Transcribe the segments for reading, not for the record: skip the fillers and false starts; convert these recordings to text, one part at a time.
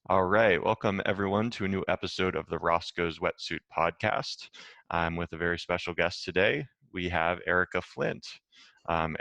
All right, welcome everyone to a new episode of the Roscoe's Wetsuit Podcast. I'm with a very special guest today. We have Erika Flint.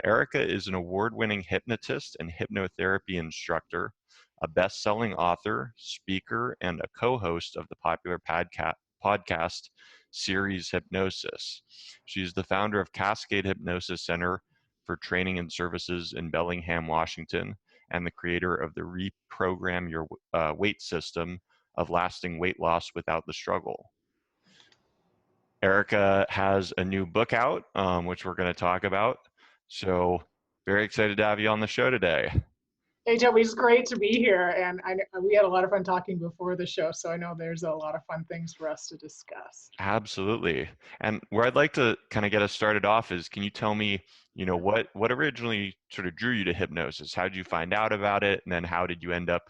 Erika is an award-winning hypnotist and hypnotherapy instructor, a best-selling author, speaker, and a co-host of the popular podcast series Hypnosis. She's the founder of Cascade Hypnosis Center for training and services in Bellingham, Washington, and the creator of the Reprogram Your Weight system of lasting weight loss without the struggle. Erika has a new book out, which we're going to talk about. So very excited to have you on the show today. Hey, Toby, it's great to be here. And we had a lot of fun talking before the show, so I know there's a lot of fun things for us to discuss. Absolutely. And where I'd like to kind of get us started off is, can you tell me, what originally sort of drew you to hypnosis? How did you find out about it? And then how did you end up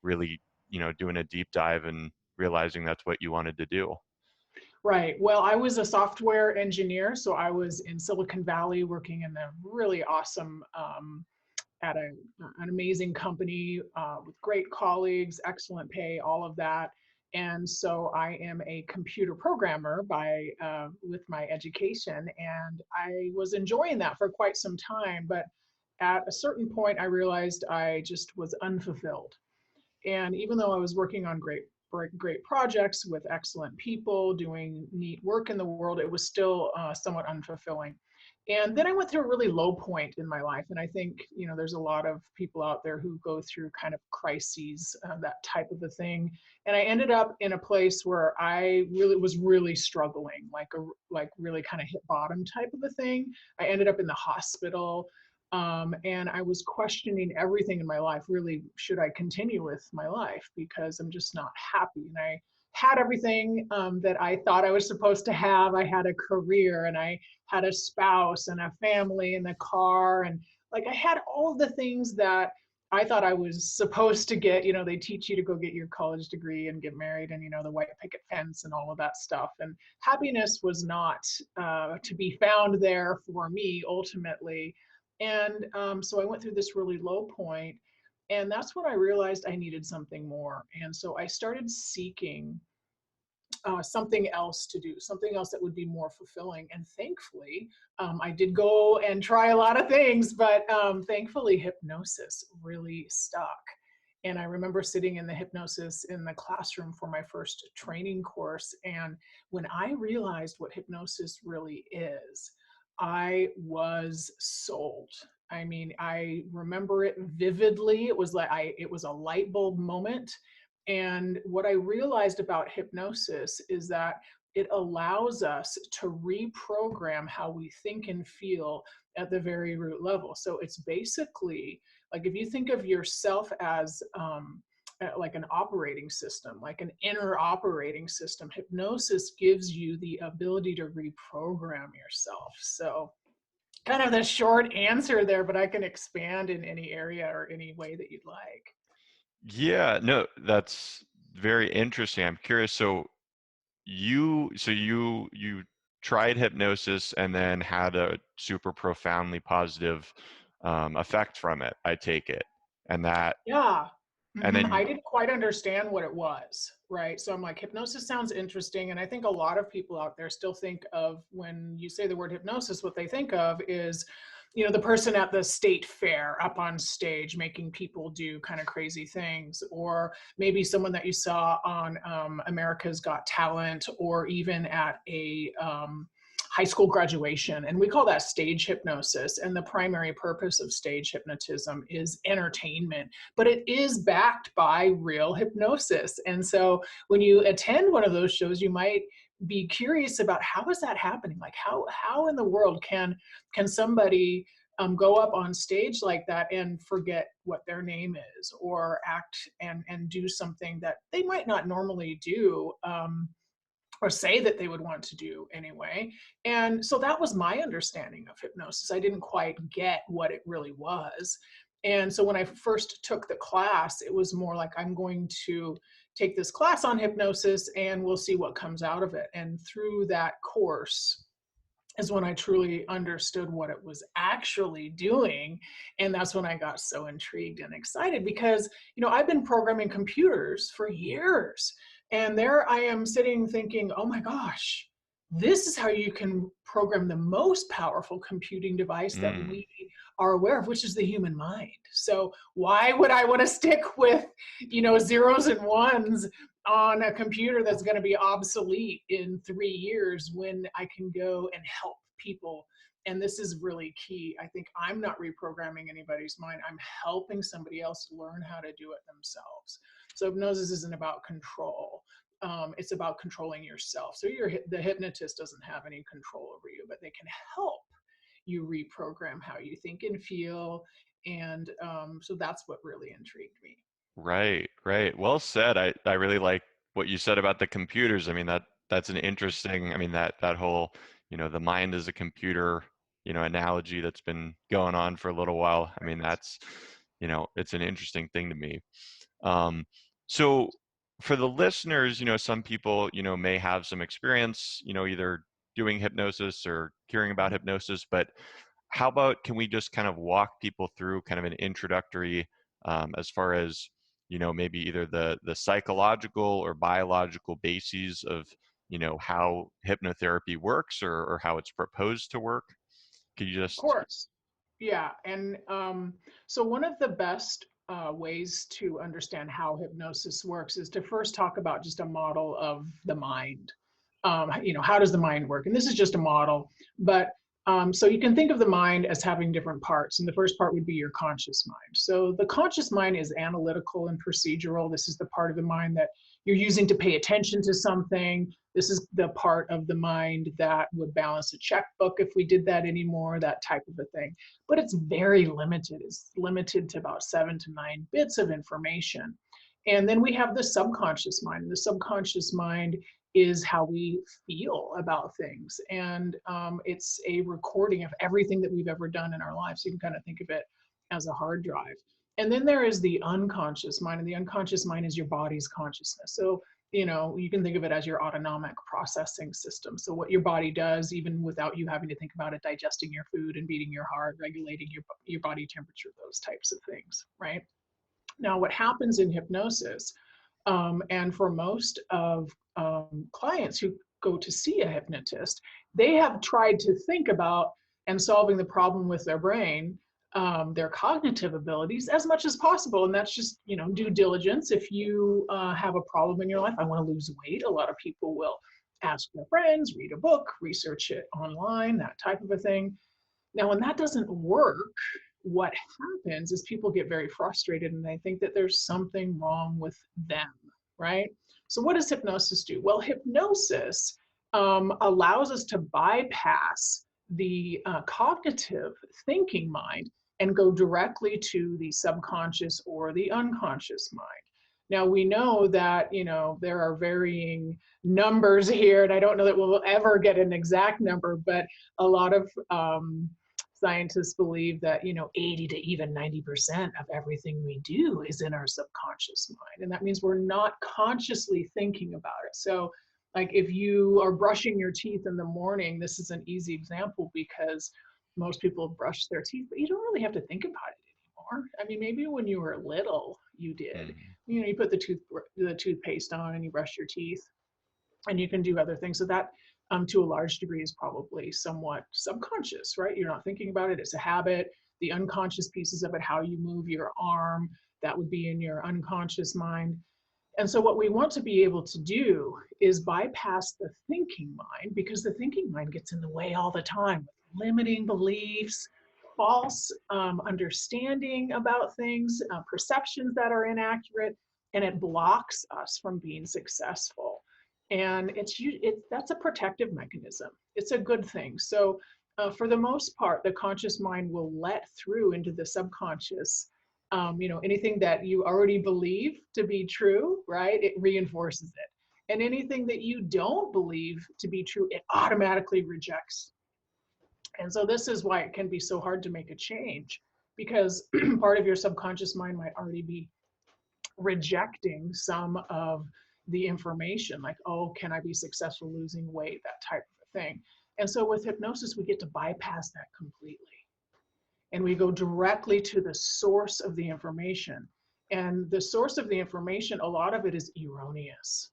really, doing a deep dive and realizing that's what you wanted to do? Right. Well, I was a software engineer, so I was in Silicon Valley working in a really awesome, at an amazing company with great colleagues, excellent pay, all of that. And so I am a computer programmer with my education, and I was enjoying that for quite some time. But at a certain point, I realized I just was unfulfilled. And even though I was working on great projects with excellent people doing neat work in the world, it was still somewhat unfulfilling. And then I went through a really low point in my life. And I think, there's a lot of people out there who go through kind of crises, that type of a thing. And I ended up in a place where I was really struggling, like really kind of hit bottom type of a thing. I ended up in the hospital. And I was questioning everything in my life. Really, should I continue with my life? Because I'm just not happy. And I had everything that I thought I was supposed to have. I had a career, and I had a spouse and a family and a car. And like I had all the things that I thought I was supposed to get. They teach you to go get your college degree and get married, and, the white picket fence and all of that stuff. And happiness was not to be found there for me ultimately. And so I went through this really low point, and that's when I realized I needed something more. And so I started seeking something else to do, something else that would be more fulfilling. And thankfully, I did go and try a lot of things, but thankfully, hypnosis really stuck. And I remember sitting in the classroom for my first training course. And when I realized what hypnosis really is, I was sold. I mean, I remember it vividly. It was a light bulb moment. And what I realized about hypnosis is that it allows us to reprogram how we think and feel at the very root level. So it's basically like, if you think of yourself as like an operating system, like an inner operating system, hypnosis gives you the ability to reprogram yourself. So kind of the short answer there, but I can expand in any area or any way that you'd like. Yeah, no, that's very interesting. I'm curious. So you tried hypnosis and then had a super profoundly positive effect from it, I take it. And that, Yeah. and then I didn't quite understand what it was, right? So I'm like, hypnosis sounds interesting. And I think a lot of people out there still think of, when you say the word hypnosis, what they think of is, the person at the state fair up on stage making people do kind of crazy things, or maybe someone that you saw on America's Got Talent, or even at a high school graduation. And we call that stage hypnosis. And the primary purpose of stage hypnotism is entertainment, but it is backed by real hypnosis. And so when you attend one of those shows, you might be curious about, how is that happening? Like, how in the world can somebody go up on stage like that and forget what their name is, or act and do something that they might not normally do, or say that they would want to do anyway. And so that was my understanding of hypnosis. I didn't quite get what it really was. And so when I first took the class, it was more like, I'm going to take this class on hypnosis and we'll see what comes out of it. And through that course, is when I truly understood what it was actually doing. And that's when I got so intrigued and excited because, I've been programming computers for years. And there I am sitting thinking, oh my gosh, this is how you can program the most powerful computing device that Mm, we are aware of, which is the human mind. So why would I want to stick with, zeros and ones on a computer that's going to be obsolete in 3 years when I can go and help people? And this is really key. I think I'm not reprogramming anybody's mind. I'm helping somebody else learn how to do it themselves. So hypnosis isn't about control. It's about controlling yourself. So the hypnotist doesn't have any control over you, but they can help you reprogram how you think and feel. And so that's what really intrigued me. right, right. Well said. I really like what you said about the computers. I mean, that's an interesting, I mean, that whole, the mind is a computer, analogy that's been going on for a little while. I mean, that's, it's an interesting thing to me. Um, so for the listeners, some people, may have some experience, either doing hypnosis or hearing about hypnosis, but how about, can we just kind of walk people through kind of an introductory, as far as, maybe either the psychological or biological bases of, how hypnotherapy works, or how it's proposed to work? Could you Of just, course. Yeah. And so one of the best ways to understand how hypnosis works is to first talk about just a model of the mind. How does the mind work? And this is just a model, but so you can think of the mind as having different parts. And the first part would be your conscious mind. So the conscious mind is analytical and procedural. This is the part of the mind that you're using to pay attention to something. This is the part of the mind that would balance a checkbook if we did that anymore, that type of a thing. But it's very limited. It's limited to about 7 to 9 bits of information. And then we have the subconscious mind. The subconscious mind is how we feel about things. And it's a recording of everything that we've ever done in our lives. So you can kind of think of it as a hard drive. And then there is the unconscious mind, and the unconscious mind is your body's consciousness. So, you can think of it as your autonomic processing system. So what your body does, even without you having to think about it, digesting your food and beating your heart, regulating your body temperature, those types of things, right? Now, what happens in hypnosis, and for most of clients who go to see a hypnotist, they have tried to think about and solving the problem with their brain, their cognitive abilities as much as possible. And that's just, due diligence. If you have a problem in your life, I want to lose weight, a lot of people will ask their friends, read a book, research it online, that type of a thing. Now, when that doesn't work, what happens is people get very frustrated and they think that there's something wrong with them, right? So, what does hypnosis do? Well, hypnosis allows us to bypass the cognitive thinking mind and go directly to the subconscious or the unconscious mind. Now, we know that, there are varying numbers here, and I don't know that we'll ever get an exact number, but a lot of scientists believe that 80 to even 90% of everything we do is in our subconscious mind, and that means we're not consciously thinking about it. So like if you are brushing your teeth in the morning, this is an easy example because most people brush their teeth, but you don't really have to think about it anymore. I mean, maybe when you were little you did. mm, You put the toothpaste on and you brush your teeth, and you can do other things. So that, to a large degree, is probably somewhat subconscious, right? You're not thinking about it. It's a habit. The unconscious pieces of it, how you move your arm, that would be in your unconscious mind. And so what we want to be able to do is bypass the thinking mind, because the thinking mind gets in the way all the time with limiting beliefs, false understanding about things, perceptions that are inaccurate, and it blocks us from being successful. And that's a protective mechanism. It's a good thing. So for the most part, the conscious mind will let through into the subconscious anything that you already believe to be true, right? It reinforces it. And anything that you don't believe to be true, it automatically rejects. And so this is why it can be so hard to make a change, because part of your subconscious mind might already be rejecting some of the information, like, oh, can I be successful losing weight, that type of thing. And so with hypnosis, we get to bypass that completely. And we go directly to the source of the information. And the source of the information, a lot of it is erroneous,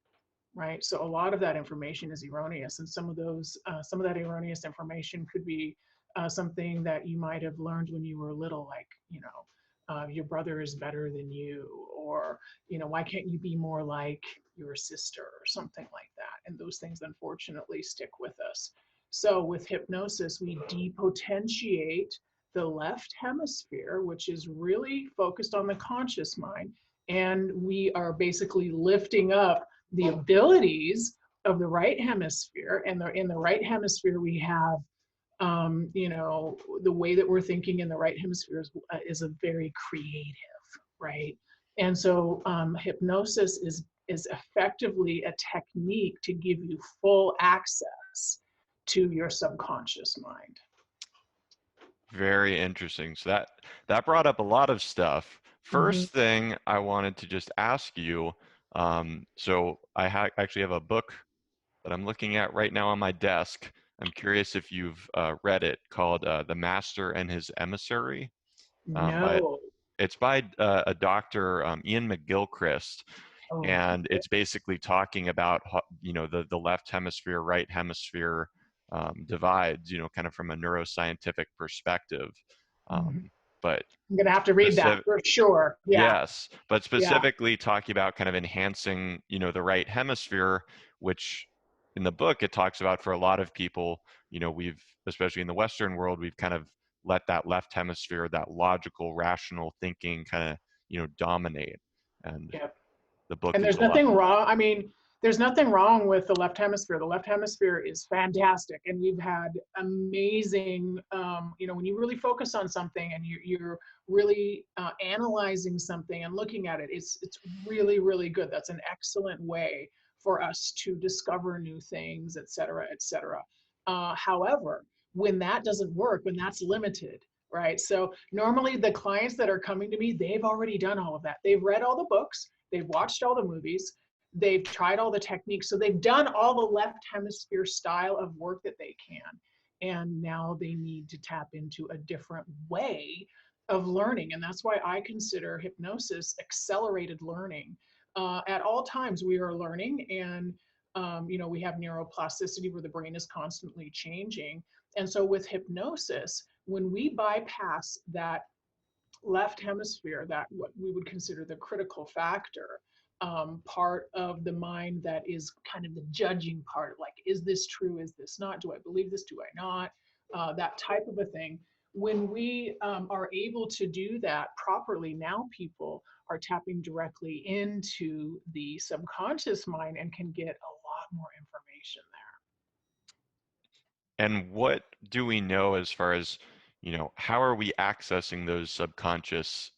right? So a lot of that information is erroneous. And some of that erroneous information could be something that you might have learned when you were little, like, your brother is better than you, or, why can't you be more like your sister, or something like that. And those things, unfortunately, stick with us. So with hypnosis, we depotentiate the left hemisphere, which is really focused on the conscious mind. And we are basically lifting up the abilities of the right hemisphere. And in the right hemisphere, we have the way that we're thinking in the right hemisphere is a very creative, right? And so hypnosis is effectively a technique to give you full access to your subconscious mind. Very interesting. So that brought up a lot of stuff. First thing I wanted to just ask you, so I actually have a book that I'm looking at right now on my desk. I'm curious if you've read it, called The Master and His Emissary. No. It's by a doctor, Ian McGilchrist, Oh, and it's basically talking about the left hemisphere, right hemisphere divides, kind of from a neuroscientific perspective. But I'm gonna have to read that for sure. Yeah. Yes, but specifically talking about kind of enhancing, the right hemisphere, which in the book it talks about for a lot of people, we've, especially in the Western world, we've kind of let that left hemisphere, that logical, rational thinking kind of, dominate. And Yep. the book And is there's nothing wrong. I mean, there's nothing wrong with the left hemisphere. The left hemisphere is fantastic. And we've had amazing, when you really focus on something and you're really analyzing something and looking at it, it's really, really good. That's an excellent way for us to discover new things, et cetera, et cetera. However, when that doesn't work, when that's limited, right? So normally the clients that are coming to me, they've already done all of that. They've read all the books, they've watched all the movies, they've tried all the techniques. So they've done all the left hemisphere style of work that they can. And now they need to tap into a different way of learning. And that's why I consider hypnosis accelerated learning. At all times we are learning, and we have neuroplasticity where the brain is constantly changing. And so with hypnosis, when we bypass that left hemisphere, that what we would consider the critical factor, part of the mind that is kind of the judging part, like, is this true, is this not, do I believe this, do I not, that type of a thing. When we are able to do that properly, now people are tapping directly into the subconscious mind and can get a lot more information there. And what do we know as far as, how are we accessing those subconscious,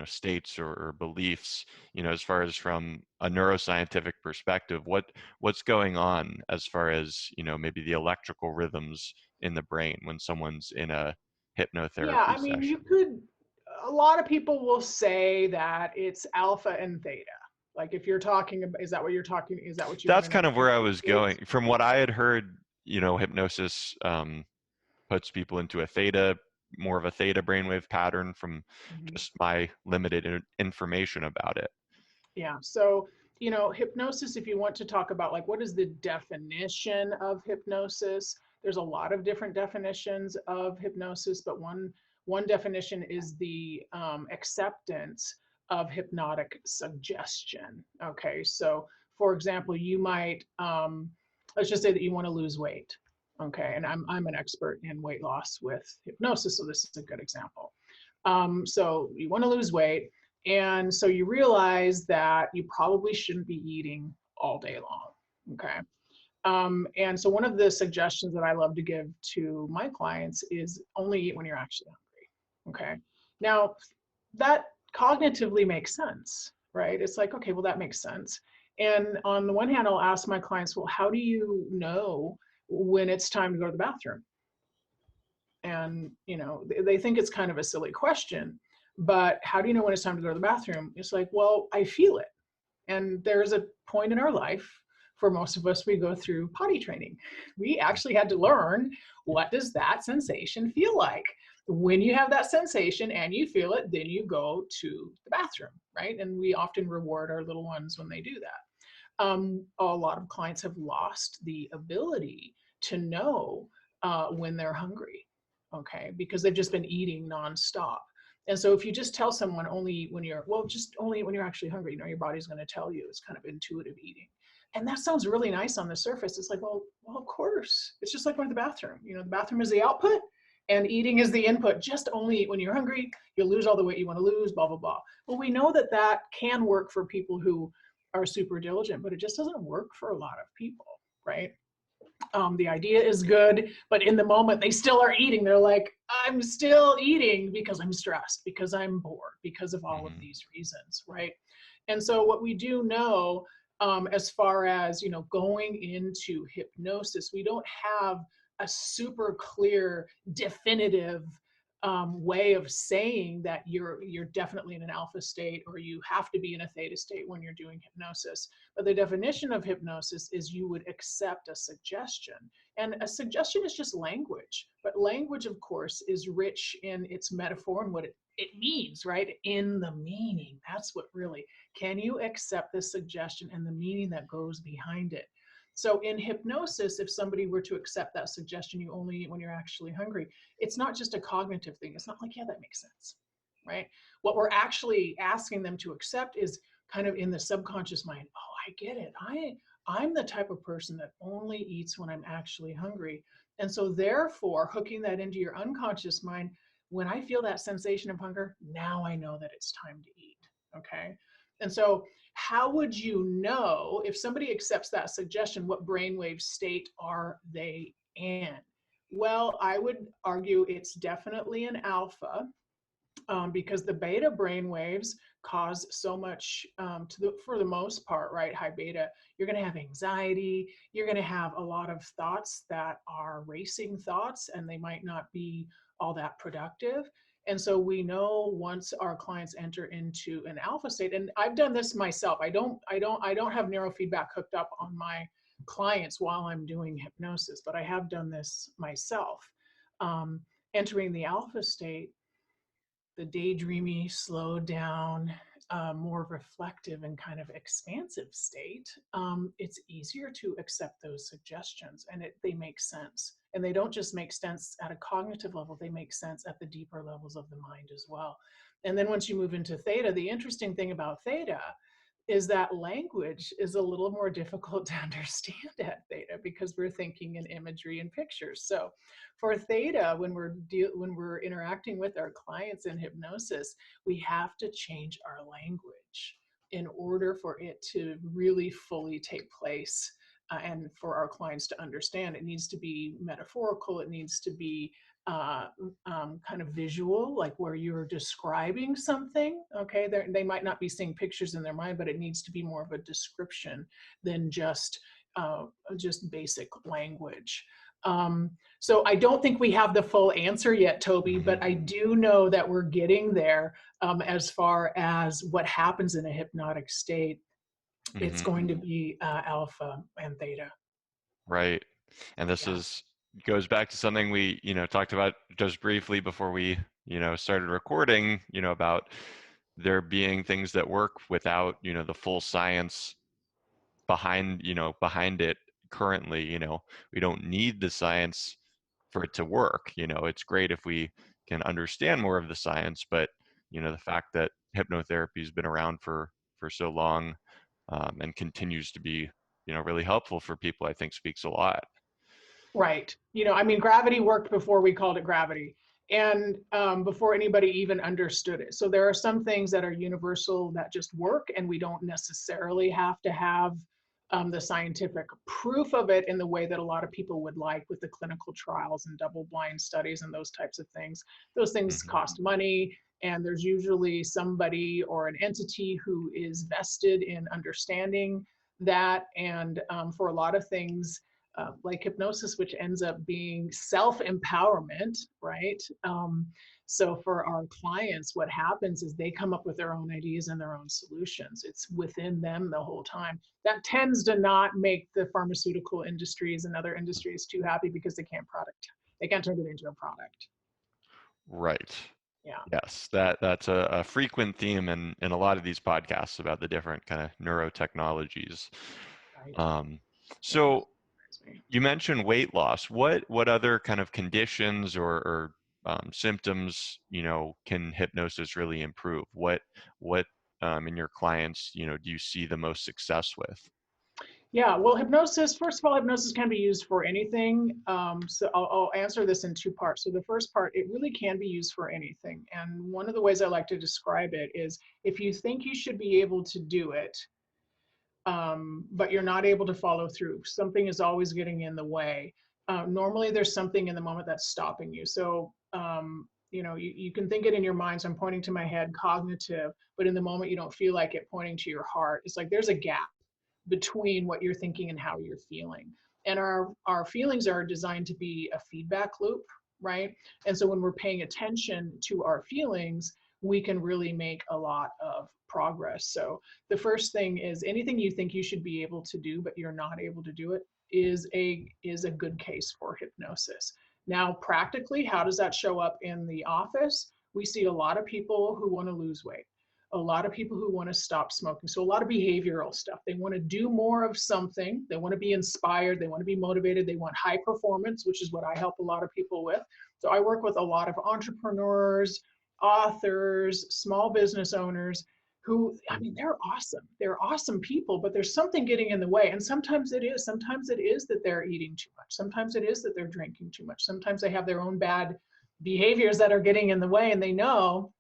states or beliefs, as far as from a neuroscientific perspective, what's going on as far as, maybe the electrical rhythms in the brain when someone's in a Yeah, hypnotherapy I mean, session? a lot of people will say that it's alpha and theta. Like, if you're talking about, is that what you're talking, is that what you want That's to know? kind of where I was going. From what I had heard, hypnosis puts people into more of a theta brainwave pattern from just my limited information about it. Yeah. So, hypnosis, if you want to talk about, like, what is the definition of hypnosis? There's a lot of different definitions of hypnosis, but one definition is the acceptance of hypnotic suggestion. Okay. So, for example, you might, let's just say that you want to lose weight. Okay. And I'm an expert in weight loss with hypnosis, so this is a good example. So you want to lose weight. And so you realize that you probably shouldn't be eating all day long, okay? And so one of the suggestions that I love to give to my clients is only eat when you're actually hungry, okay? Now, that cognitively makes sense, right? It's like, okay, well, that makes sense. And on the one hand, I'll ask my clients, well, how do you know when it's time to go to the bathroom? And, they think it's kind of a silly question, but how do you know when it's time to go to the bathroom? It's like, well, I feel it. And there's a point in our life, for most of us, we go through potty training. We actually had to learn, what does that sensation feel like? When you have that sensation and you feel it, then you go to the bathroom, right? And we often reward our little ones when they do that. A lot of clients have lost the ability to know when they're hungry, okay, because they've just been eating nonstop. And so if you just tell someone only when you're, well, just only when you're actually hungry, your body's going to tell you. It's kind of intuitive eating. And that sounds really nice on the surface. It's like, well, of course. It's just like going to the bathroom. The bathroom is the output and eating is the input. Just only eat when you're hungry. You'll lose all the weight you want to lose, blah, blah, blah. Well, we know that that can work for people who are super diligent, but it just doesn't work for a lot of people, right? The idea is good, but in the moment they still are eating. They're like, I'm still eating because I'm stressed, because I'm bored, because of all of these reasons, right? And so what we do know, as far as, going into hypnosis, we don't have a super clear, definitive way of saying that you're definitely in an alpha state or you have to be in a theta state when you're doing hypnosis. But the definition of hypnosis is you would accept a suggestion. And a suggestion is just language. But language, of course, is rich in its metaphor and what it means, right? In the meaning. That's what really, can you accept the suggestion and the meaning that goes behind it? So in hypnosis, if somebody were to accept that suggestion, you only eat when you're actually hungry, it's not just a cognitive thing. It's not like, yeah, that makes sense, right? What we're actually asking them to accept is kind of in the subconscious mind. Oh, I get it. I'm the type of person that only eats when I'm actually hungry. And so therefore, hooking that into your unconscious mind, when I feel that sensation of hunger, now I know that it's time to eat, okay? And so how would you know if somebody accepts that suggestion, what brainwave state are they in? Well, I would argue it's definitely an alpha, because the beta brainwaves cause so much, for the most part, right? High beta, you're going to have anxiety. You're going to have a lot of thoughts that are racing thoughts, and they might not be all that productive. And so we know once our clients enter into an alpha state, and I've done this myself. I don't have neurofeedback hooked up on my clients while I'm doing hypnosis, but I have done this myself. Entering the alpha state, the daydreamy, slowed down, more reflective and kind of expansive state, it's easier to accept those suggestions, and they make sense. And they don't just make sense at a cognitive level, they make sense at the deeper levels of the mind as well. And then once you move into theta, the interesting thing about theta is that language is a little more difficult to understand at theta because we're thinking in imagery and pictures. So for theta, when we're interacting with our clients in hypnosis, we have to change our language in order for it to really fully take place. And for our clients to understand, it needs to be metaphorical. It needs to be kind of visual, like where you're describing something. Okay, they might not be seeing pictures in their mind, but it needs to be more of a description than just basic language. So I don't think we have the full answer yet, Toby, but I do know that we're getting there as far as what happens in a hypnotic state. It's going to be alpha and theta. Right. And this goes back to something we, talked about just briefly before we, started recording, about there being things that work without, the full science behind it currently. We don't need the science for it to work. It's great if we can understand more of the science, but, the fact that hypnotherapy has been around for so long, and continues to be, really helpful for people, I think speaks a lot. Right. Gravity worked before we called it gravity, and before anybody even understood it. So there are some things that are universal that just work, and we don't necessarily have to have the scientific proof of it in the way that a lot of people would like with the clinical trials and double-blind studies and those types of things. Those things cost money, and there's usually somebody or an entity who is vested in understanding that. And for a lot of things, like hypnosis, which ends up being self-empowerment, right? So for our clients, what happens is they come up with their own ideas and their own solutions. It's within them the whole time. That tends to not make the pharmaceutical industries and other industries too happy because they can't turn it into a product. Right. Yeah. Yes, that's a frequent theme in a lot of these podcasts about the different kind of neurotechnologies. Right. Um, Yeah, it does so surprise me. you mentioned weight loss. What other kind of conditions or symptoms, can hypnosis really improve? What in your clients, do you see the most success with? Yeah, well, hypnosis, first of all, hypnosis can be used for anything. So I'll answer this in two parts. So the first part, it really can be used for anything. And one of the ways I like to describe it is if you think you should be able to do it, but you're not able to follow through, something is always getting in the way. Normally there's something in the moment that's stopping you. So, you can think it in your mind. So I'm pointing to my head, cognitive, but in the moment you don't feel like it, pointing to your heart. It's like there's a gap between what you're thinking and how you're feeling. And our feelings are designed to be a feedback loop, right? And so when we're paying attention to our feelings, we can really make a lot of progress. So the first thing is anything you think you should be able to do, but you're not able to do it is a good case for hypnosis. Now, practically, how does that show up in the office? We see a lot of people who want to lose weight, a lot of people who want to stop smoking. So a lot of behavioral stuff. They want to do more of something. They want to be inspired. They want to be motivated. They want high performance, which is what I help a lot of people with. So I work with a lot of entrepreneurs, authors, small business owners who, I mean, they're awesome. They're awesome people, but there's something getting in the way. And sometimes it is. Sometimes it is that they're eating too much. Sometimes it is that they're drinking too much. Sometimes they have their own bad behaviors that are getting in the way, and they know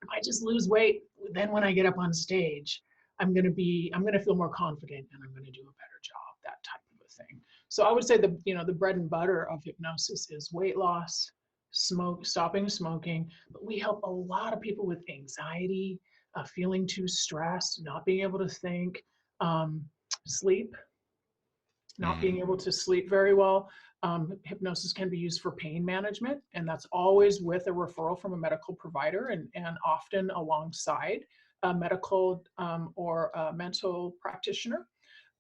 if I just lose weight, then when I get up on stage, I'm going to feel more confident and I'm going to do a better job, that type of a thing. So I would say the bread and butter of hypnosis is weight loss, stopping smoking, but we help a lot of people with anxiety, feeling too stressed, not being able to think, sleep, not Hmm. being able to sleep very well. Hypnosis can be used for pain management, and that's always with a referral from a medical provider and often alongside a medical or a mental practitioner.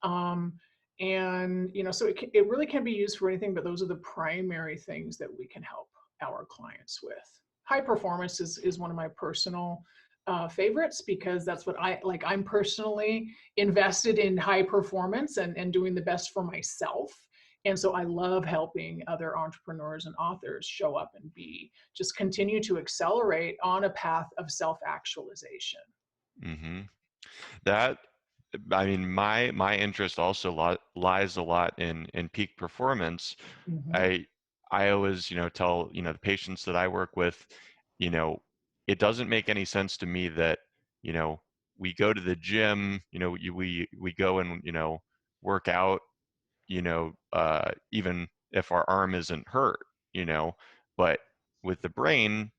Um, so it really can be used for anything, but those are the primary things that we can help our clients with. High performance is one of my personal favorites because that's what I like. I'm personally invested in high performance and doing the best for myself. And so I love helping other entrepreneurs and authors show up and just continue to accelerate on a path of self-actualization. Hmm. That, I mean, my interest also lies a lot in peak performance. Mm-hmm. I always, tell, the patients that I work with, you know, it doesn't make any sense to me that, you know, we go to the gym, we go and, work out, even if our arm isn't hurt, but with the brain,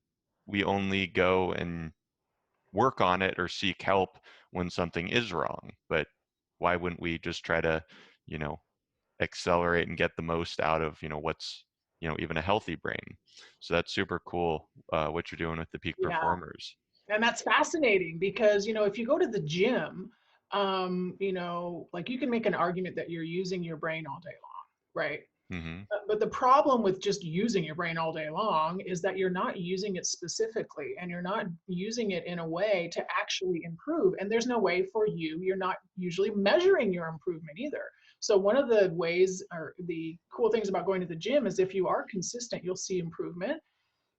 we only go and work on it or seek help when something is wrong. But why wouldn't we just try to, you know, accelerate and get the most out of, what's, even a healthy brain? So that's super cool, what you're doing with the peak Yeah. performers. And that's fascinating because, if you go to the gym, like you can make an argument that you're using your brain all day long, right? Hmm. But the problem with just using your brain all day long is that you're not using it specifically and you're not using it in a way to actually improve. And there's no way for you're not usually measuring your improvement either. So one of the ways or the cool things about going to the gym is if you are consistent, you'll see improvement.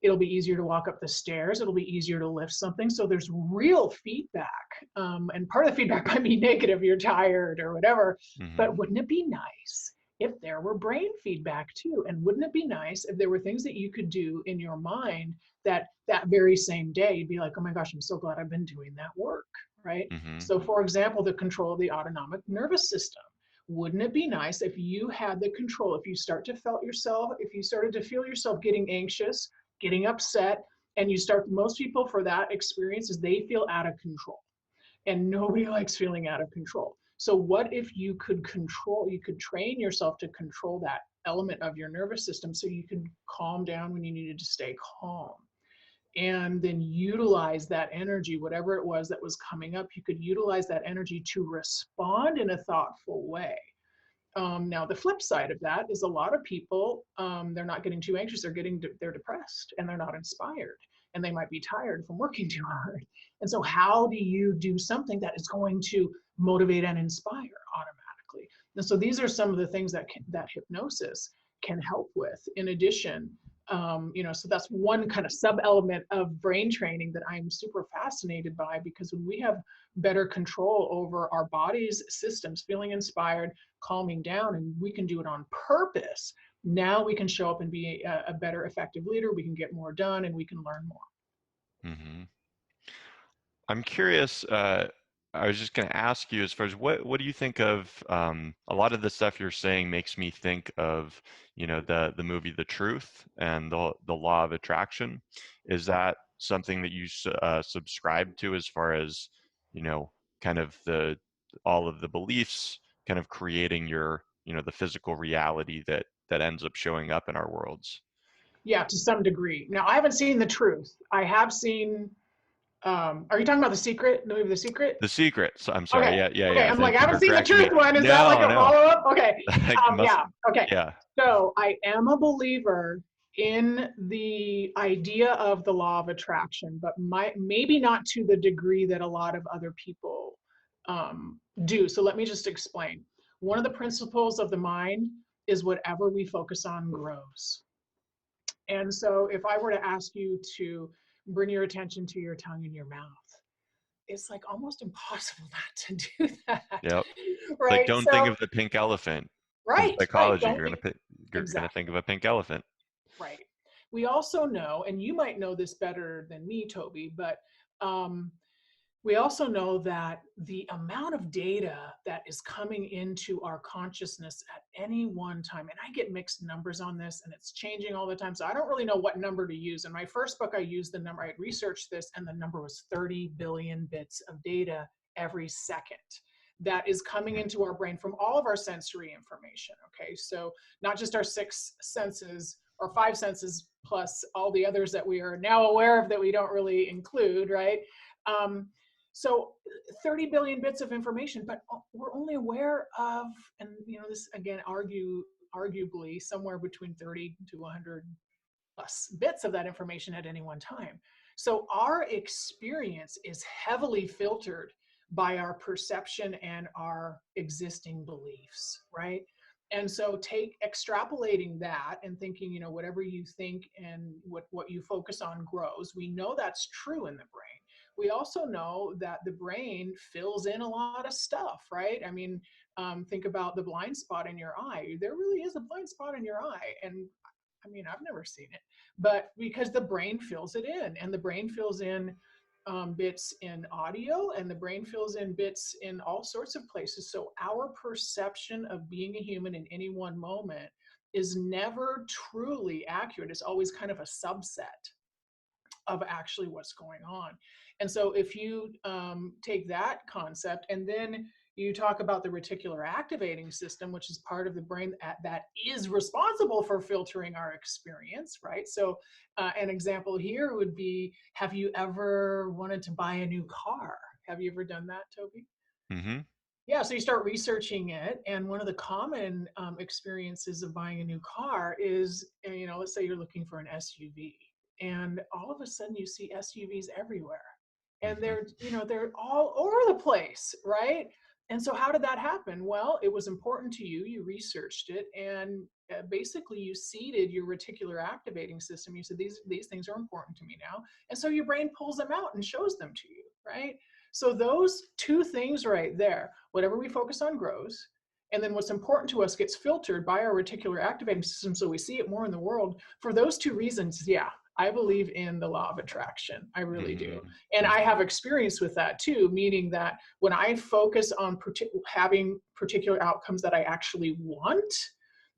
It'll be easier to walk up the stairs. It'll be easier to lift something. So there's real feedback. And part of the feedback might be negative, you're tired or whatever. Hmm. But wouldn't it be nice if there were brain feedback too? And wouldn't it be nice if there were things that you could do in your mind that very same day, you'd be like, oh my gosh, I'm so glad I've been doing that work, right? Hmm. So for example, the control of the autonomic nervous system. Wouldn't it be nice if you had the control, if you started to feel yourself getting anxious, getting upset, and most people for that experience is they feel out of control, and nobody likes feeling out of control. So what if you could train yourself to control that element of your nervous system so you could calm down when you needed to stay calm, and then utilize that energy, whatever it was that was coming up, you could utilize that energy to respond in a thoughtful way. Now, the flip side of that is a lot of people, they're not getting too anxious, they're depressed and they're not inspired, and they might be tired from working too hard. And so how do you do something that is going to motivate and inspire automatically? And so these are some of the things that hypnosis can help with. In addition, so that's one kind of sub element of brain training that I'm super fascinated by, because when we have better control over our body's systems, feeling inspired, calming down, and we can do it on purpose, now we can show up and be a better effective leader, we can get more done, and we can learn more. Mm-hmm. I'm curious, I was just going to ask you, as far as what do you think of, a lot of the stuff you're saying makes me think of, the movie The Truth and the law of attraction. Is that something that you subscribe to, as far as, kind of all of the beliefs kind of creating your, the physical reality that ends up showing up in our worlds? Yeah, to some degree. Now, I haven't seen The Truth. I have seen, are you talking about the movie The Secret? The Secret. So, I'm sorry. Okay. Yeah, yeah, Okay. yeah. I'm like, Thank I you haven't for seen The correcting me. Truth one. Is that like No, a no. follow-up? Okay. Yeah. Okay. Yeah. So I am a believer in the idea of the law of attraction, but maybe not to the degree that a lot of other people do. So let me just explain. One of the principles of the mind is whatever we focus on grows. And so if I were to ask you to bring your attention to your tongue and your mouth, it's like almost impossible not to do that. Yep. Like, Right? don't think So, of the pink elephant. In right. psychology, Don't you're think, gonna think exactly. of a pink elephant. Right. We also know, and you might know this better than me, Toby, but we also know that the amount of data that is coming into our consciousness at any one time, and I get mixed numbers on this and it's changing all the time, so I don't really know what number to use. In my first book, I used the number, I researched this, and the number was 30 billion bits of data every second that is coming into our brain from all of our sensory information. Okay, so not just our six senses or five senses plus all the others that we are now aware of that we don't really include, right? So 30 billion bits of information, but we're only aware of, and this again, arguably somewhere between 30 to 100 plus bits of that information at any one time. So our experience is heavily filtered by our perception and our existing beliefs, right? And so extrapolating that and thinking, whatever you think and what you focus on grows. We know that's true in the brain. We also know that the brain fills in a lot of stuff, right? I mean, think about the blind spot in your eye. There really is a blind spot in your eye. And I mean, I've never seen it, but because the brain fills it in, and the brain fills in bits in audio, and the brain fills in bits in all sorts of places. So our perception of being a human in any one moment is never truly accurate. It's always kind of a subset of actually what's going on. And so if you take that concept and then you talk about the reticular activating system, which is part of the brain that is responsible for filtering our experience, right? So an example here would be, have you ever wanted to buy a new car? Have you ever done that, Toby? Mm-hmm. Yeah, so you start researching it, and one of the common experiences of buying a new car is, let's say you're looking for an SUV, and all of a sudden you see SUVs everywhere, and Mm-hmm. they're all over the place, right? And so how did that happen? Well, it was important to you. You researched it, and basically you seeded your reticular activating system. You said these things are important to me now, and so your brain pulls them out and shows them to you, right? So those two things right there, whatever we focus on grows, and then what's important to us gets filtered by our reticular activating system, so we see it more in the world. For those two reasons, yeah, I believe in the law of attraction. I really do. And I have experience with that too, meaning that when I focus on having particular outcomes that I actually want,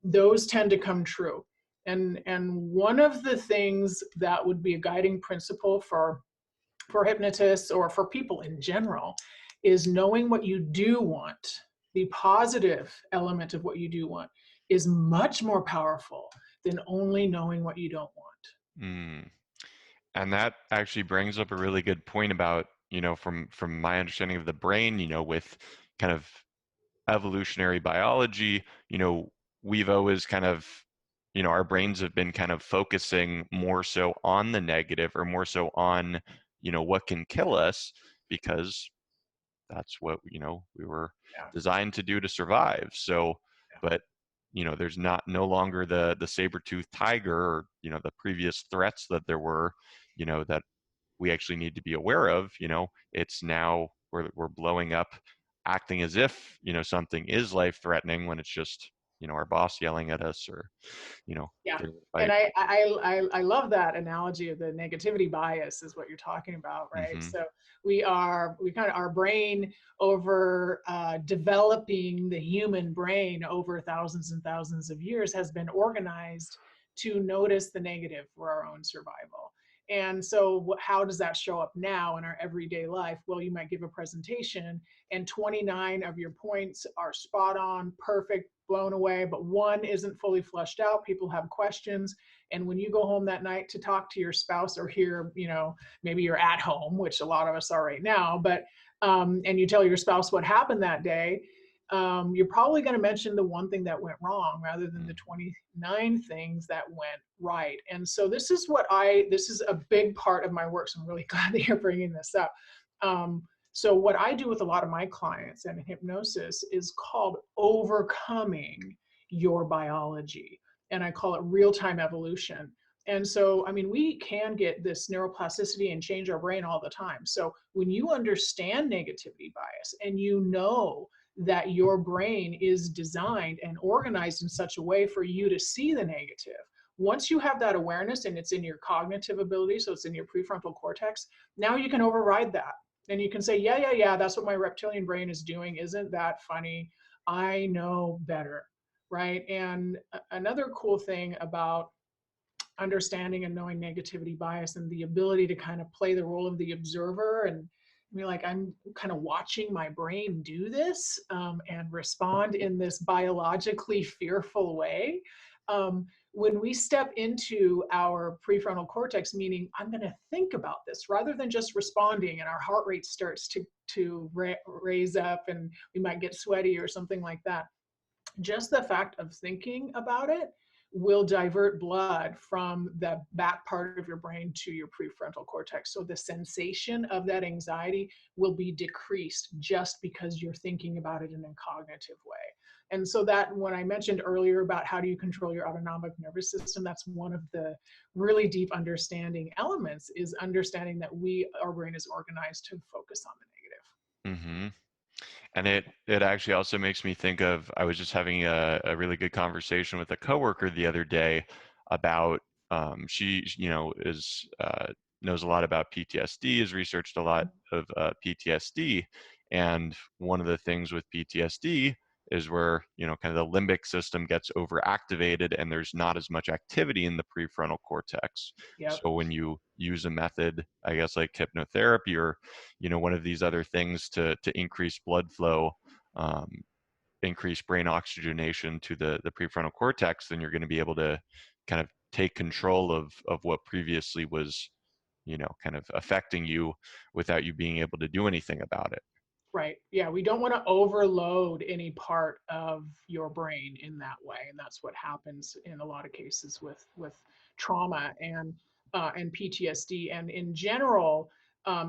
those tend to come true. And one of the things that would be a guiding principle for hypnotists or for people in general is knowing what you do want the positive element of what you do want is much more powerful than only knowing what you don't want. Mm. And that actually brings up a really good point about, from my understanding of the brain, with kind of evolutionary biology, we've always kind of, our brains have been kind of focusing more so on the negative, or more so on, what can kill us, because that's what, we were Yeah, designed to do to survive. So, yeah, but there's no longer the saber-toothed tiger, or the previous threats that there were, that we actually need to be aware of. It's now we're blowing up, acting as if something is life threatening, when it's just our boss yelling at us, or yeah. getting in a And fight. I love that analogy of the negativity bias is what you're talking about, right? Hmm. So our brain over developing the human brain over thousands and thousands of years has been organized to notice the negative for our own survival. And so how does that show up now in our everyday life? Well, you might give a presentation and 29 of your points are spot on, perfect, blown away, but one isn't fully fleshed out. People have questions. And when you go home that night to talk to your spouse, or here, maybe you're at home, which a lot of us are right now, but and you tell your spouse what happened that day, you're probably going to mention the one thing that went wrong rather than the 29 things that went right. And so this is a big part of my work. So I'm really glad that you're bringing this up. So what I do with a lot of my clients and in hypnosis is called overcoming your biology. And I call it real-time evolution. And so, I mean, we can get this neuroplasticity and change our brain all the time. So when you understand negativity bias and you know that your brain is designed and organized in such a way for you to see the negative, once you have that awareness and it's in your cognitive ability, so it's in your prefrontal cortex, now you can override that. And you can say, yeah, that's what my reptilian brain is doing. Isn't that funny? I know better, right? And another cool thing about understanding and knowing negativity bias and the ability to kind of play the role of the observer and be like, I'm kind of watching my brain do this and respond in this biologically fearful way. When we step into our prefrontal cortex, meaning I'm going to think about this rather than just responding, and our heart rate starts to raise up and we might get sweaty or something like that. Just the fact of thinking about it will divert blood from the back part of your brain to your prefrontal cortex. So the sensation of that anxiety will be decreased just because you're thinking about it in a cognitive way. And so that, when I mentioned earlier about how do you control your autonomic nervous system, that's one of the really deep understanding elements, is understanding that our brain is organized to focus on the negative. Hmm. And it actually also makes me think of, I was just having a really good conversation with a coworker the other day about, she, is, knows a lot about PTSD, has researched a lot of PTSD. And one of the things with PTSD is where, kind of the limbic system gets overactivated and there's not as much activity in the prefrontal cortex. Yep. So when you use a method, I guess, like hypnotherapy, or one of these other things to increase blood flow, um, increase brain oxygenation to the prefrontal cortex, then you're going to be able to kind of take control of what previously was, kind of affecting you, without you being able to do anything about it. Right. Yeah, we don't want to overload any part of your brain in that way, and that's what happens in a lot of cases with trauma and PTSD. And in general,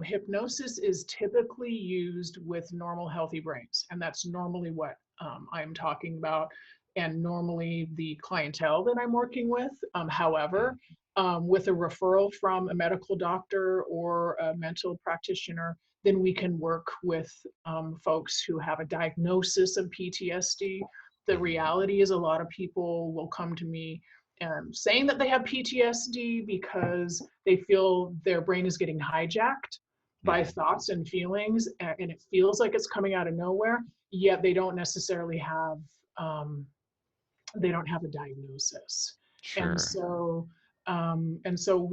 hypnosis is typically used with normal, healthy brains, and that's normally what I'm talking about, and normally the clientele that I'm working with. However, with a referral from a medical doctor or a mental practitioner, then we can work with folks who have a diagnosis of PTSD. The Mm-hmm. reality is a lot of people will come to me saying that they have PTSD because they feel their brain is getting hijacked by Mm-hmm. thoughts and feelings, and it feels like it's coming out of nowhere, yet they don't necessarily have a diagnosis. And Sure. so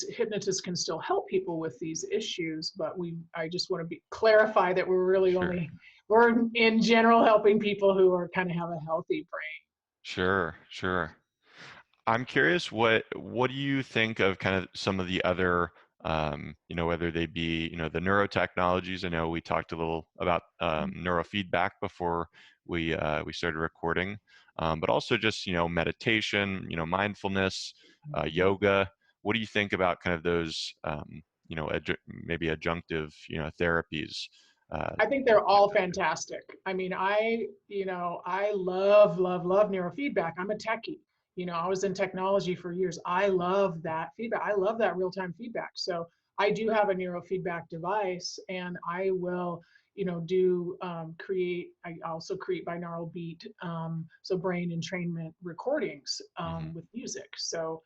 hypnotists can still help people with these issues, but I just want to clarify that we're really Sure. only we're in general helping people who are kind of have a healthy brain. Sure, sure. I'm curious, what do you think of kind of some of the other, whether they be, the neurotechnologies? I know we talked a little about neurofeedback before we started recording, but also just, meditation, mindfulness, yoga. What do you think about kind of those, maybe adjunctive, therapies? I think they're all fantastic. I mean, I love, love, love neurofeedback. I'm a techie. I was in technology for years. I love that feedback. I love that real-time feedback. So I do have a neurofeedback device, and I will, I also create binaural beat, so brain entrainment recordings Hmm. with music. So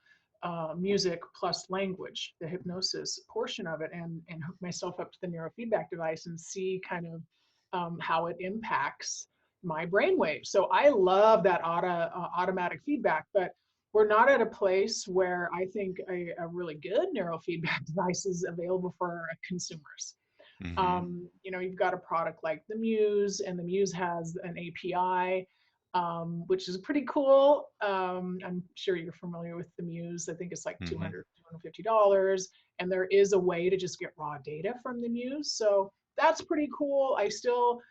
music plus language, the hypnosis portion of it, and hook myself up to the neurofeedback device and see kind of how it impacts my brainwave. So I love that automatic feedback, but we're not at a place where I think a really good neurofeedback device is available for consumers. Hmm. You've got a product like the Muse, and the Muse has an API, which is pretty cool. I'm sure you're familiar with the Muse. I think it's like Hmm. $250. And there is a way to just get raw data from the Muse. So that's pretty cool. I still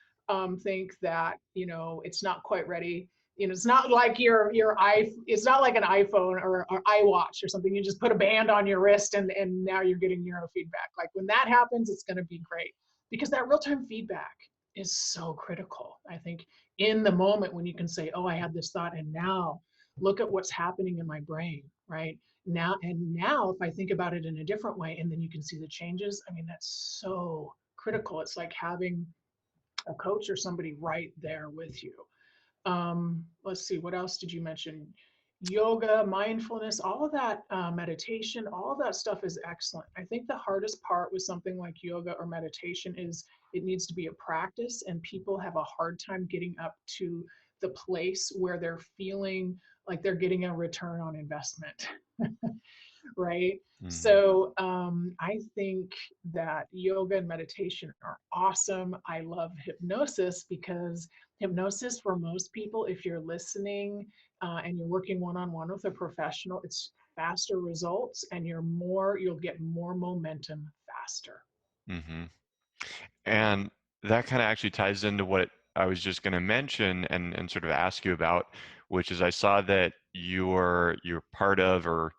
think that, it's not quite ready. It's not like it's not like an iPhone or iWatch or something. You just put a band on your wrist and now you're getting neurofeedback. Like when that happens, it's going to be great because that real-time feedback is so critical. I think in the moment when you can say, oh, I had this thought and now look at what's happening in my brain, right? Now if I think about it in a different way, and then you can see the changes, I mean, that's so critical. It's like having a coach or somebody right there with you. Let's see, what else did you mention? Yoga, mindfulness, all of that, meditation, all of that stuff is excellent. I think the hardest part with something like yoga or meditation is it needs to be a practice, and people have a hard time getting up to the place where they're feeling like they're getting a return on investment. Right? Hmm. So I think that yoga and meditation are awesome. I love hypnosis because hypnosis for most people, if you're listening and you're working one-on-one with a professional, it's faster results and you'll get more momentum faster. Hmm. And that kind of actually ties into what I was just going to mention and sort of ask you about, which is I saw that you're part of, or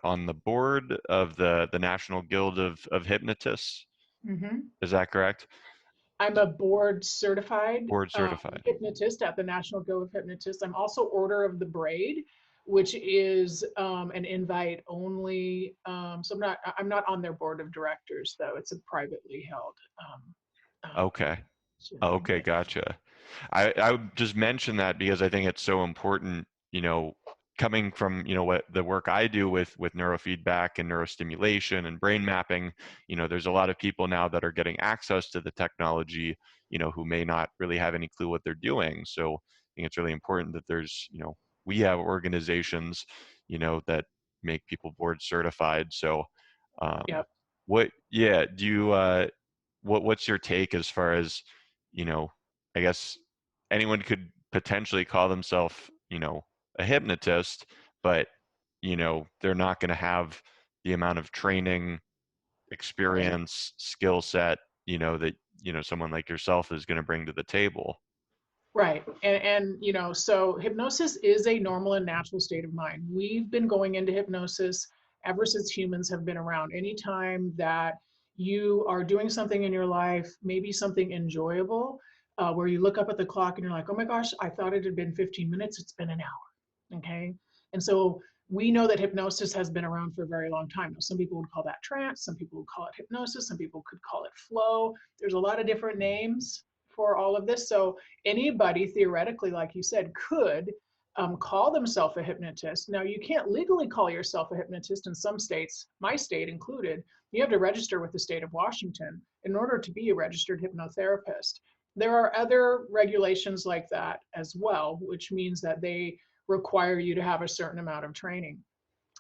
on the board of the National Guild of Hypnotists. Mhm. Is that correct? I'm a board certified Board certified. hypnotist at the National Guild of Hypnotists. I'm also Order of the Braid, which is an invite only. So I'm not on their board of directors though. It's a privately held. Okay. Okay, Yeah. gotcha. I would just mention that because I think it's so important, coming from, what the work I do with neurofeedback and neurostimulation and brain mapping, there's a lot of people now that are getting access to the technology, who may not really have any clue what they're doing. So I think it's really important that there's, we have organizations, that make people board certified. So um, Yep. yeah, do you, what's your take as far as, you know, I guess anyone could potentially call themselves, a hypnotist, but, they're not going to have the amount of training, Right. experience, skill set, that, someone like yourself is going to bring to the table. Right. So hypnosis is a normal and natural state of mind. We've been going into hypnosis ever since humans have been around. Anytime that you are doing something in your life, maybe something enjoyable, where you look up at the clock and you're like, oh my gosh, I thought it had been 15 minutes, it's been an hour. Okay. And so we know that hypnosis has been around for a very long time. Now, some people would call that trance, some people would call it hypnosis, some people could call it flow. There's a lot of different names for all of this. So anybody theoretically, like you said, could call themselves a hypnotist. Now, you can't legally call yourself a hypnotist in some states, my state included. You have to register with the state of Washington in order to be a registered hypnotherapist. There are other regulations like that as well, which means that they require you to have a certain amount of training.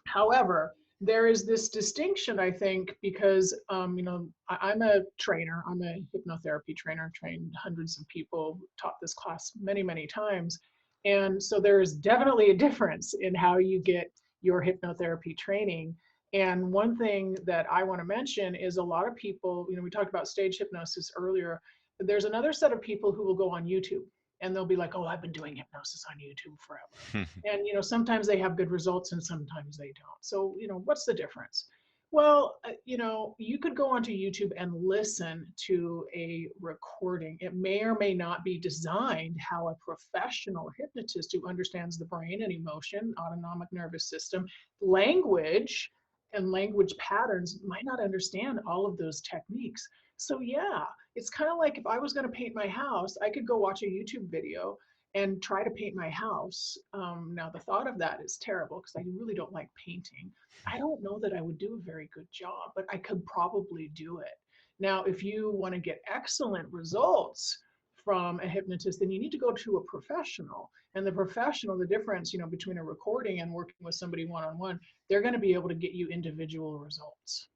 However, there is this distinction, I think, because I'm a trainer. I'm a hypnotherapy trainer, trained hundreds of people, taught this class many, many times. And so there is definitely a difference in how you get your hypnotherapy training. And one thing that I want to mention is a lot of people, we talked about stage hypnosis earlier. There's another set of people who will go on YouTube and they'll be like, oh, I've been doing hypnosis on YouTube forever. And sometimes they have good results and sometimes they don't. So what's the difference? Well, you could go onto YouTube and listen to a recording. It may or may not be designed how a professional hypnotist who understands the brain and emotion, autonomic nervous system, language, and language patterns might not understand all of those techniques. So yeah, it's kind of like if I was going to paint my house, I could go watch a YouTube video and try to paint my house. Now, the thought of that is terrible because I really don't like painting. I don't know that I would do a very good job, but I could probably do it. Now, if you want to get excellent results from a hypnotist, then you need to go to a professional. And the professional, the difference, between a recording and working with somebody one-on-one, they're going to be able to get you individual results,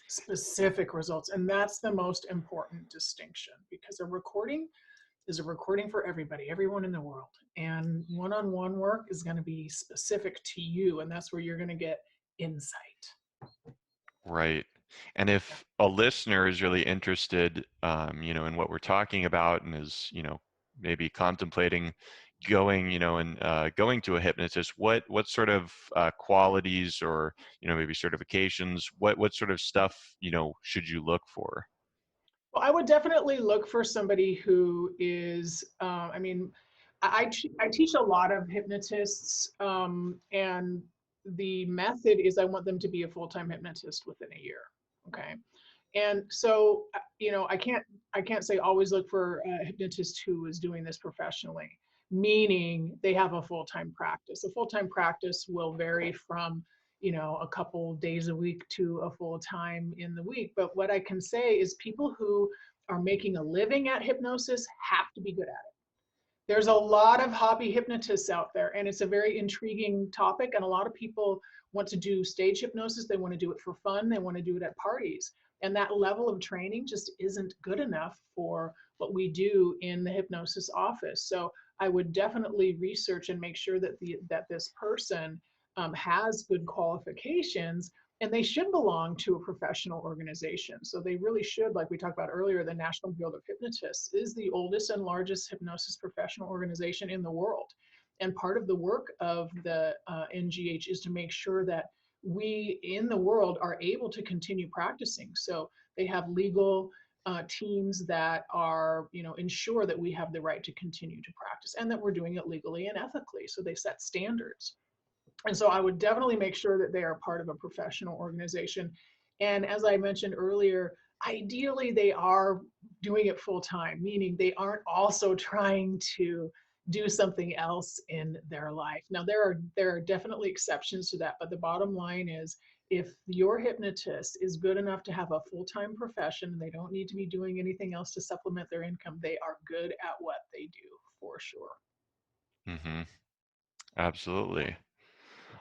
specific results. And that's the most important distinction, because a recording is a recording for everybody, everyone in the world. And one-on-one work is going to be specific to you, and that's where you're going to get insight. Right. And if a listener is really interested, in what we're talking about and is, maybe contemplating going, going to a hypnotist, what sort of qualities or, maybe certifications, what sort of stuff, should you look for? Well, I would definitely look for somebody who is, I teach a lot of hypnotists, and the method is I want them to be a full-time hypnotist within a year. Okay. And so, I can't say always look for a hypnotist who is doing this professionally, meaning they have a full-time practice. A full-time practice will vary from, a couple days a week to a full time in the week. But what I can say is people who are making a living at hypnosis have to be good at it. There's a lot of hobby hypnotists out there, and it's a very intriguing topic. And a lot of people want to do stage hypnosis. They want to do it for fun. They want to do it at parties. And that level of training just isn't good enough for what we do in the hypnosis office. So I would definitely research and make sure that this person has good qualifications, and they should belong to a professional organization. So they really should, like we talked about earlier, the National Guild of Hypnotists is the oldest and largest hypnosis professional organization in the world. And part of the work of the NGH is to make sure that we in the world are able to continue practicing. So they have legal teams that are, ensure that we have the right to continue to practice and that we're doing it legally and ethically. So they set standards. And so I would definitely make sure that they are part of a professional organization. And as I mentioned earlier, ideally they are doing it full time, meaning they aren't also trying to do something else in their life. Now there are definitely exceptions to that, but the bottom line is if your hypnotist is good enough to have a full-time profession, they don't need to be doing anything else to supplement their income. They are good at what they do for sure. Mm-hmm. Absolutely.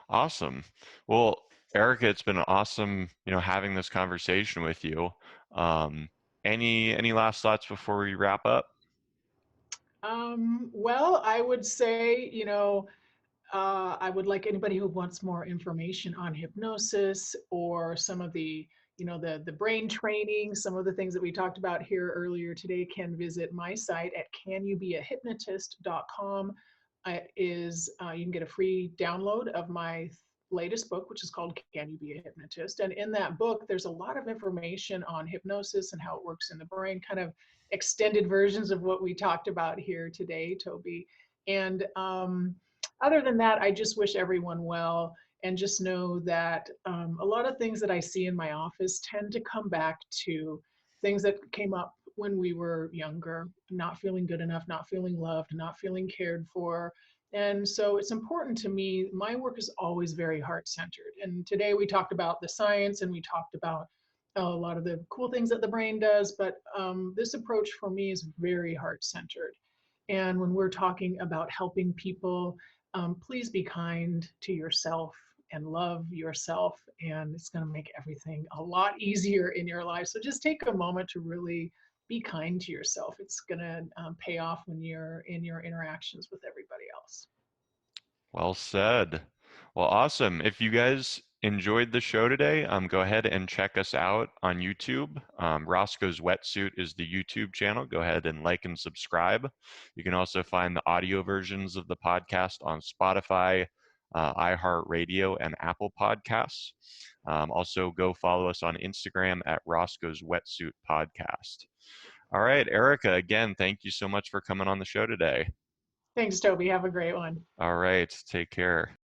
Awesome. Well, Erika, it's been awesome, having this conversation with you. Um, any last thoughts before we wrap up? Well, I would say, I would like anybody who wants more information on hypnosis or some of the, the brain training, some of the things that we talked about here earlier today can visit my site at canyoubeahypnotist.com. You can get a free download of my latest book, which is called Can You Be a Hypnotist? And in that book, there's a lot of information on hypnosis and how it works in the brain, kind of extended versions of what we talked about here today, Toby. And other than that, I just wish everyone well, and just know that a lot of things that I see in my office tend to come back to things that came up when we were younger, not feeling good enough, not feeling loved, not feeling cared for. And so it's important to me, my work is always very heart-centered. And today we talked about the science and we talked about a lot of the cool things that the brain does, but this approach for me is very heart-centered. And when we're talking about helping people, please be kind to yourself and love yourself, and it's going to make everything a lot easier in your life. So just take a moment to really be kind to yourself. It's going to pay off when you're in your interactions with everybody else. Well said. Well, awesome. If you guys enjoyed the show today, go ahead and check us out on YouTube. Roscoe's Wetsuit is the YouTube channel. Go ahead and like and subscribe. You can also find the audio versions of the podcast on Spotify, iHeartRadio, and Apple Podcasts. Also, go follow us on Instagram at Roscoe's Wetsuit Podcast. All right, Erika, again, thank you so much for coming on the show today. Thanks, Toby. Have a great one. All right, take care.